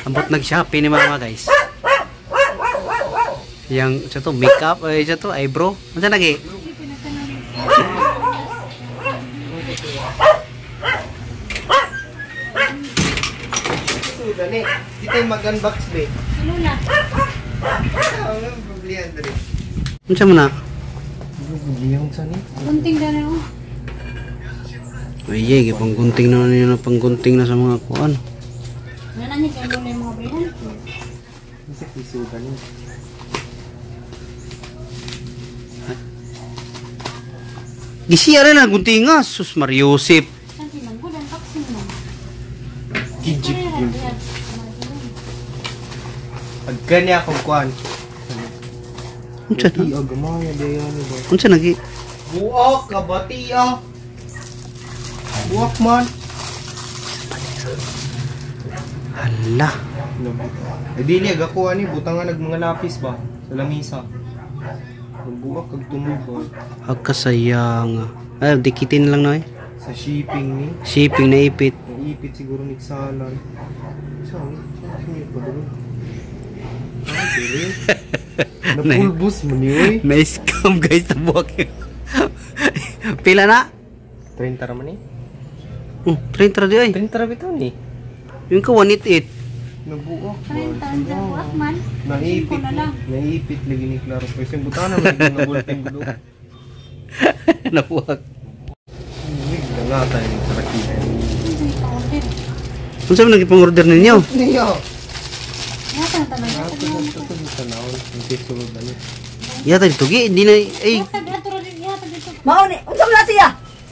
Ambot nag-Shopee ni mama guys. Yang ito makeup ay ito eyebrow. Unsa lagi? Dali, kita mag-unbox be. Ano na? Ang problema dali. Unsa man na? Giyong sa ni. Gunting na rin. Ay, panggunting na niya panggunting na sa mga kuan. Nananya kayo muna yung mga brihan. Isa piso dali. Gisiya rin na guntingas. Sus Mariusip. Saan tinanggol ang vaccine mo? Kijik. Agkan niya akong kuan. Unsa na? Iya gamay dayon ni ba. Unsa lagi? Buak ka bati ah. Buak man. Hala. Eh dili ako ani butangan nag mga lapis ba sa lamisa. Buak kag tunog ba. Agkasayang. Ay, dikitin lang na eh. Sa shipping ni. Shipping na ipit. Naipit siguro ni Salan. Saan pa doon? Napulbos mo ni oy. Na-scam guys na buwak. Pila na? 30 raman ni. 30 di ay. 30 ra bitaw ni. Yung ka 188. Nabuak. 30 ang buwak man. Naipit. na lang. Naipit lagi ni Claro. Kasi butana man mga bulletin gulo. Nabuwak. Ngata ni tarakihan. Hindi pa order. Kung saan nagipang-order ninyo? Niyo. Yata ang tanong. Ako sa tanawon. Hindi sulod na ni. Yata dito gi, hindi na ay. Yata dito rin. Yata dito. Mauni, unsa na siya?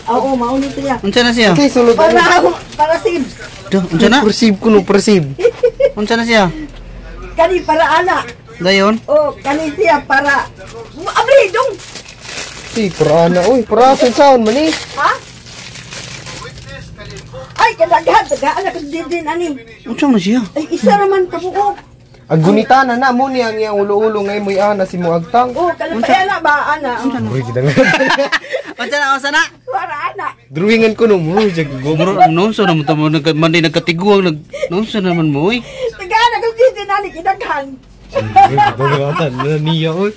Oo, mauni siya. Unsa na siya? Okay, sulod na ni. Para sim. Unsa na? Perceive ko no, perceive. Unsa na siya? Kani para ana. Dayon. Oh, kani siya para abri dong. Si, para na. Uy, para sa sound man ni. Ha? Ay, kadaghan, tagaan ako din ani. Unsa na siya? Ay, isa raman kabuok. Agunita na mo ni ang iyang ulo-ulo ngay mo ana si mo agtang. Oh, kalipay ana ba ana? Uy, kita nga. Unsa na? Para ana. Drawingan ko no mo, jag Gomro, nonso na mo tamo manday nagkatiguang nonso naman mo oy. Tagaan ako din ani kidaghan. Dagatan na niya oy.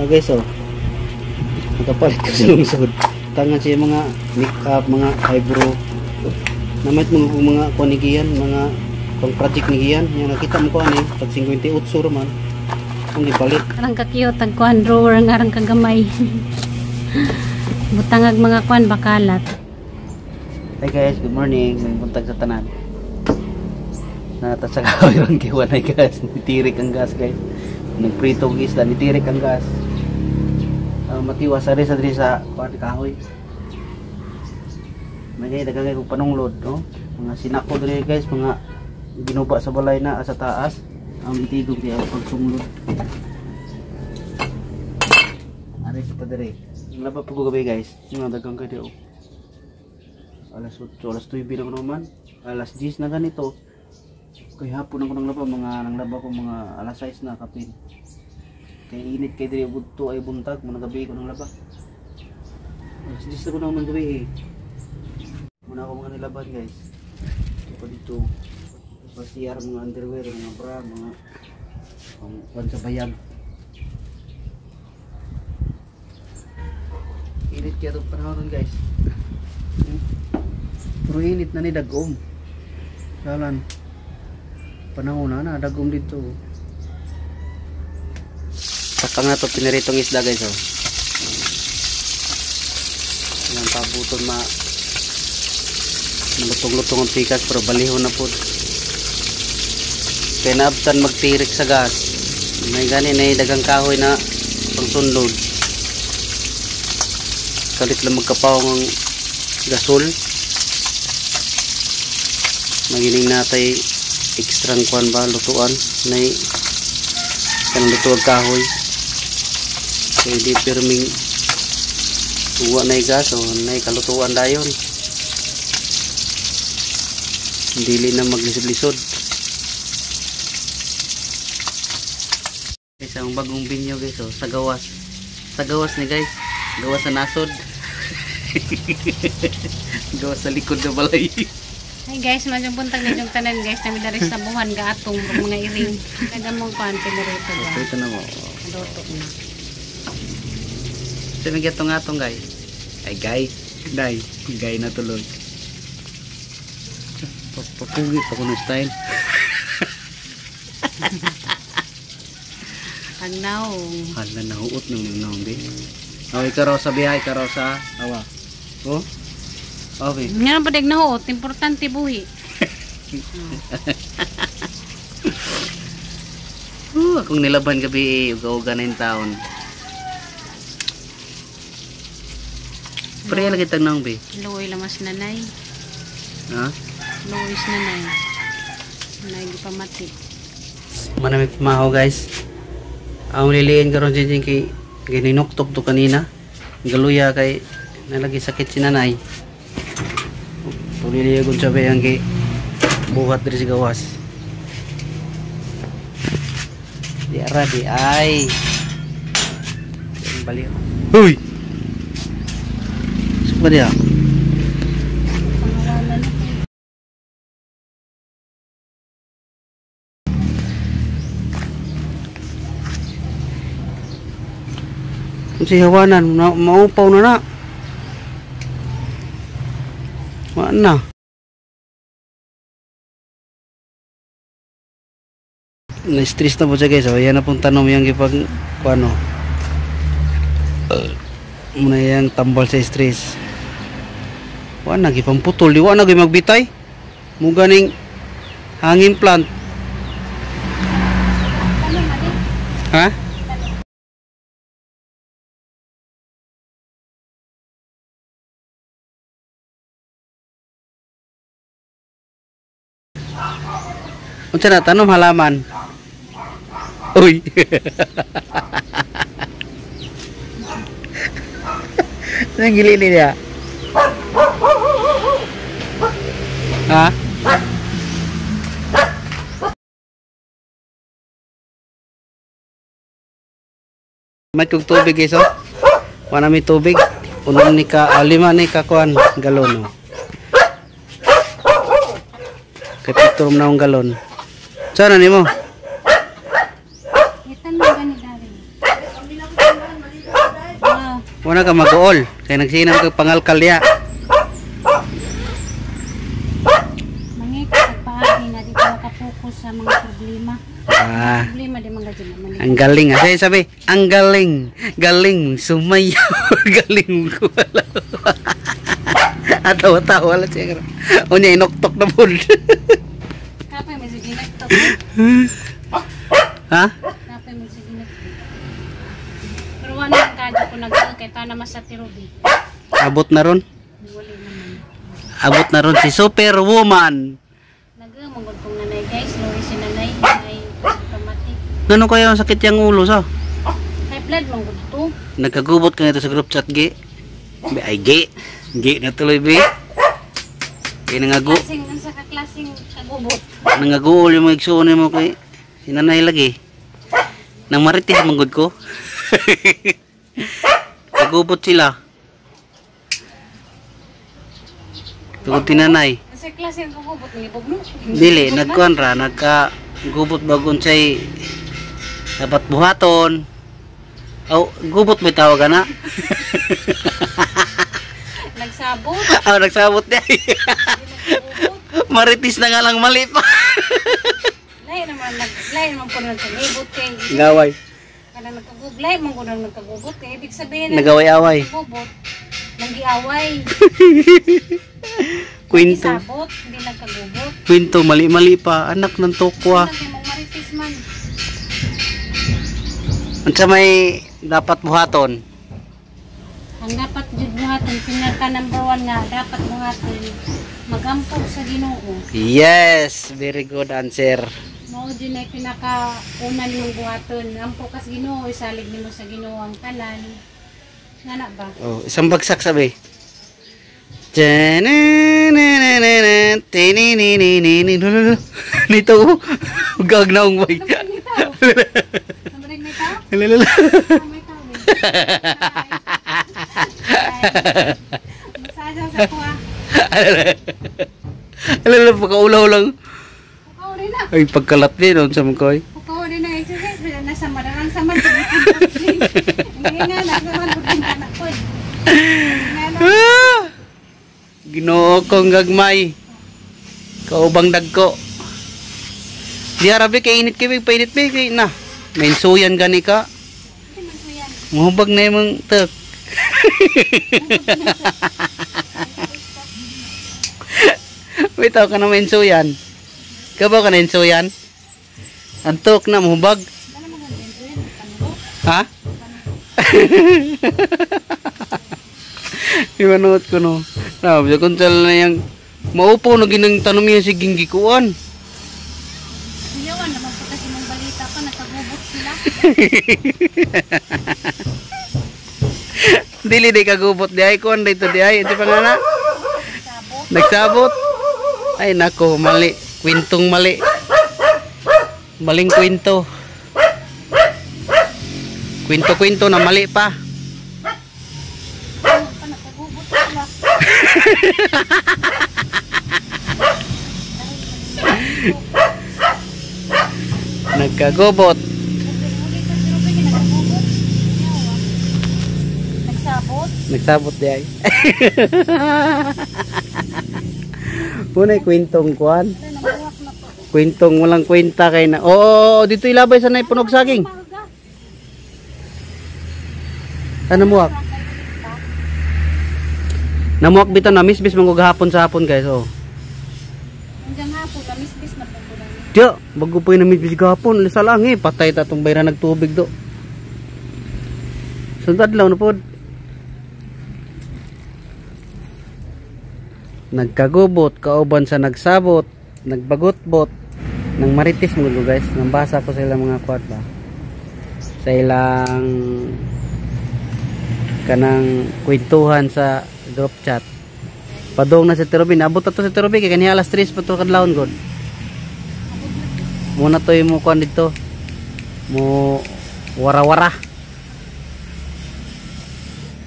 Okay, so. Nakapalit ko sa lungsod. Tangan siya mga make-up, mga eyebrow. Namit mga konigian, mga pang project nigian. Yung nakita mo ko ani, pag 58 raman. Ang gipalit. Karang kakiyot ang kuhan drawer nga arang kagamay. Butangag mga kuhan bakalat. Hi guys, good morning. May buntag sa tanan. Natas sa kahoy lang kiwan ay guys. Nitirik ang gas guys. Nagpritong isda, nitirik ang gas. Matiwas sa diri sa kahoy. May dagagay kong panunglod, no? Mga sinako diri guys, mga ginuba sa balay na sa taas. Ang itigong diya pagsunglod. Ari kita diri. Laba pa ko gabi guys. Yung mga dagang kayo. Alas 8, alas 9 na ko naman. Alas 10 na ganito. Kaya hapon ako nang laba ko mga alas 6 na kapin. Kaya init kay diri budto ay buntag mo gabi ko nang laba. Alas 10 na ko naman gabi eh. Muna ako mga nilaban guys. Pa dito. Pasiyar mga underwear, mga bra, mga pansabayag. Init kaya itong panahon guys. Pero init na ni dagom. Kalan. Panahon na dagom dito. Saka nga ito pinaritong isda guys oh. Ilang pabuton malutong-lutong ang pikas pero balihon na po. Kaya naabtan magtirik sa gas. May gani na dagang kahoy na pangsunlod. Kalit lang magkapawang ang gasol. Magining natay ekstrang kuan ba lutuan na kanang lutuag kahoy. Kaya di pirming uwa na gas o na kalutuan dayon. Dili na maglisod-lisod. Guys, ang bagong binyo guys, oh, sa gawas. Sa gawas ni guys. Gawas sa nasod. Gawas sa likod na balay. Hey guys, madyong buntag na yung tanan guys, namin dari sa buwan ga atong mga iring. Nagamong kuan pinarito ba. Ito na mo. Adoto na. Sabi atong guys. Ay guy na tuloy. Papugi pa kuno style. Anaw. Hala na huot nung be. Okay, karo sa bihay, karo sa awa. Oh. Okay. Nga pa dag nahuot, importante buhi. Akong nilaban gabi uga-uga na yung taon. Pre lagi tag nang be. Luoy lamas nanay. Ha? Luoy nanay. Nanay di pa mati. Manami maho guys. Ang liliin karon jing kay gininuktok to kanina. Galuya kay nalagi sakit si nanay. Tuliliya kun sabi ang kay buhat diri sa gawas. Di ara di ay. Balik. Huy. Suka dia. Pangawalan na. Si hawanan maupaw na na. Mana? Na-stress na po siya guys. So, yan na pong tanong yung ipag kuano. Muna yung tambal sa stress. Wala nagi pamputol. Di wala nagi magbitay. Muga ning hangin plant. Ha? Unsa na tanom halaman? Uy. Nang gilili niya. Ha? May kog tubig guys oh. Wala may tubig. Unom ni ka lima ni ka kuan galon oh. Kapitrom na ang galon. Sana nimo? Itan mo gani dari. Wow. Wala ka mag-uol. Kaya nagsinam ka pangalkalya. Mangita pagpaagi na di ka makapokus sa mga problema. Problema di mga dyan naman. Ang galing. Sabi, ang galing. Galing. Sumayaw. Galing ko. Atawa-tawa lang siya. O niya, inoktok na po. Kapay may sige nagtok. Ha? Kapay may sige nagtok. Pero wala ang kadyo ko nag-uul kay tanama sa tirubi. Abot na ron. Wali naman. Abot na ron si Superwoman. Nag-umagod kong nanay guys. Lori si nanay. Nanay automatic. Ano kaya ang sakit yung ulo sa? High blood manggod to. Nagkagubot ka nito sa group chat, G. Ay, G. G na tuloy, B. Kaya Klaseng, sa kaklaseng kagubot. nangaguol yung mga igsuon mo kay sinanay lagi. Nang maritis manggod ko. Kagubot sila. Tugod tinanay. Sa klaseng kagubot ng ibog mo. Dili, nagkuhan ra, nagkagubot bagon say dapat buhaton. Oh, gubot may tawag na. Nagsabot. Nagsabot niya. Maritis na nga lang mali pa. Lain naman po nagkagubot kay. Gaway. Kada nagkagubot, lain man po nagkagubot kay. Ibig sabihin Nagaway-away. nagkagubot. Nag-iaway. Kwento. Sabot, hindi nagkagubot. Kwento, mali-mali pa. Anak ng tokwa. Hindi mo maritis man. Ang sa may dapat buhaton. Ang dapat jud buhaton, pinaka number 1 nga, dapat buhaton magampog sa Ginoo. Yes, very good answer. Mao din ay pinaka una nimong buhaton. Ampog ka sa Ginoo, isalig nimo sa Ginoo ang tanan. Ngana ba? Oh, isang bagsak sabi. Nito gag na ung bay. Namarig na ito? Lalala. May tawin. Masaja sa kuha. Alala, pagkaulaw lang. Ukaw rin na. Ay, pagkalat din, sa mangkoy. Ukaw rin na exercise. Wala na sa madarang sa mantubutin. Hindi nga na sa mantubutin ka na po. Ah! Ginoo kong gagmay. Kaubang dagko. Di arabi kay init kay painit kay na. Mensuyan gani ka. Hindi man po yan. Mahubag na yung tek. Wait, ka na mensuyan. Kabaw ka na mensuyan. Antok na mahubag. Wala naman ang dito yan. Panubo. Ha? Imanot ko no. Na, bisa kunsal na yung maupo na ginang tanong yan si Ginggikuan. Siyawan naman po kasi mong balita pa. Nagkagubot sila. Dili di kagubot di ay kuan dito di ay. Ito pa nga na. Sabot. Nagsabot. Ay nako, mali. Kwintong mali. Maling kwento. Kwento-kwento na mali pa. Ano pa nagkagubot sila. Nagkagubot. Uli sa sirupin yung nagkagubot. Yawa. Nagsabot. Nagsabot di ay. Punay kwentong kuan. Wala na mahuwak na po. Kwentong walang kwenta kay na. Oo, dito ilabay sa nay punog saging. Maga. Ano muwak? Namuwak bitaw na misbis manggo gahapon sa hapon guys. Oh. Hanggang hapon, kamisbis na po ko lang. Tiyo, bago po yung namibis gahapon, lisa lang eh, patay tatong bayra nagtubig do. Sundad lang na po. Nagkagubot, kauban sa nagsabot, nagbagot-bot, nang maritis mo guys. Nambasa ko sa ilang mga kwat ba. Sa ilang kanang kwentuhan sa group chat. Padong na si Terobin, abot na to si Terobin, kaya kanya alas 3 pa to kadlawon god. Muna to yung mo kuhan dito. Mo wara-wara.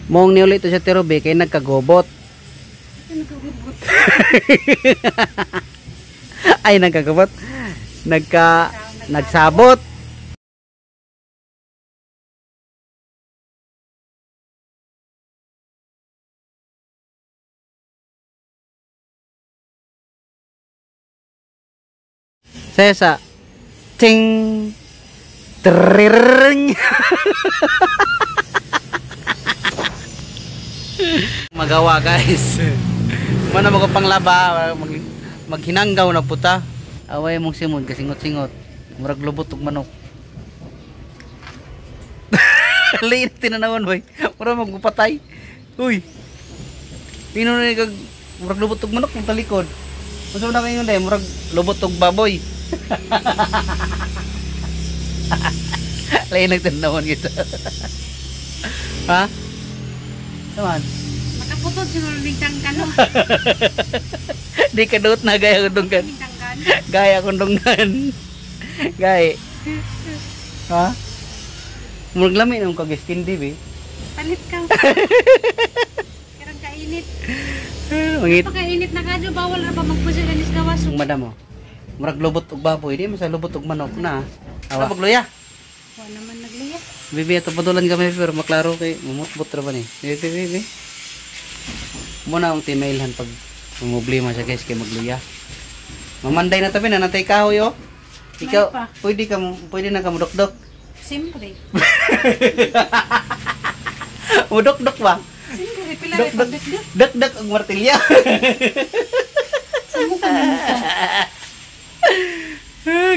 Mong niuli to si Terobin, kaya nagkagubot. Ay, nagkagubot. Nagsabot. Saya sa ting trring. Magawa guys. Mana mo ko panglaba maghinanggaw na puta. Away mong simod kasingot-singot. Murag lubot og manok. Liit tinanawon boy. Mura magpatay. Uy. Pino na kag murag lubot og manok ng talikod. Gusto na kayo dahil murag lubot og baboy. Lain nagtanawan kita. Ha? Naman. Makaputol siguro bintang ka no. Di ka doot na gaya kundungan. Bintang ka. Gaya kundungan. Gaya. Ha? Murag lami nung kag-skin TV. Palit ka. Karang kainit. Mangit. Pagkainit na kadyo, bawal na ba magpusil ka nis gawas. Ang madam mo. Murag lubot og baboy. Di masa lubot og manok na. Awa. Pagluya. Wala naman nagliya. Bibi, ito padulan kami pero maklaro kay mumutbot ra ba ni. Bibi. Muna ang timailhan pag problema siya guys kay magluya. Mamanday na tabi na natay kahoy oh. Ikaw, May pa. pwede na ka mudok-dok. Siyempre. Mudok-dok ba? Siyempre, pila rin pagdikdik. Dak-dak ang martilya. Saan mo ka naman ito?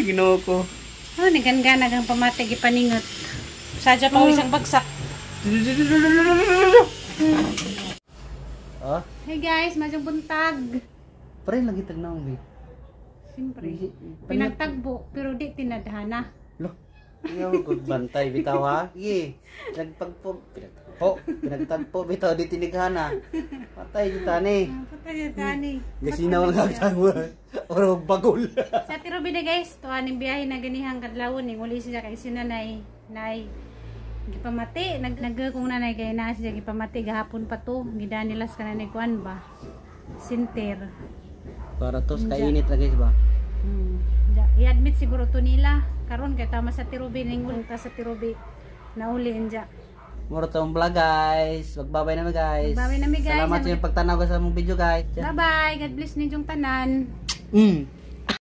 Ginoo ko. Oh, nagangganag ang pamatig ipaningot. Sadya pa isang bagsak. Oh, Hey guys, masyong buntag. pare lagi tagnaw bi. Siyempre. Pinagtagbo, pero di tinadhana. Lo. Ayaw ko bantay bitaw ha. Sige. Pinagtagpo bitaw di tinighana. Patay kita ni. Patay na tani. Gasinaw lang agtagbo. Oro bagol. Sa tirobi na guys, tuwan yung biyahe na ganihang kadlawon. Uli siya kay sinanay. Nay. Gipamati. Nagkung nanay kay na siya gipamati. Gahapon pa to. Gidanilas ka na ni Kuan ba? Sinter. Para to sa Inja. kainit na guys ba. I-admit siguro to nila karon kay tama sa Tirubi ning unta sa Tirubi nauli inja. Muro tong vlog guys. Magbabay na guys. Magbabay na mi, guys. Salamat sa inyong pagtanaw sa among video guys. Bye bye. God bless ninyong tanan. Mm.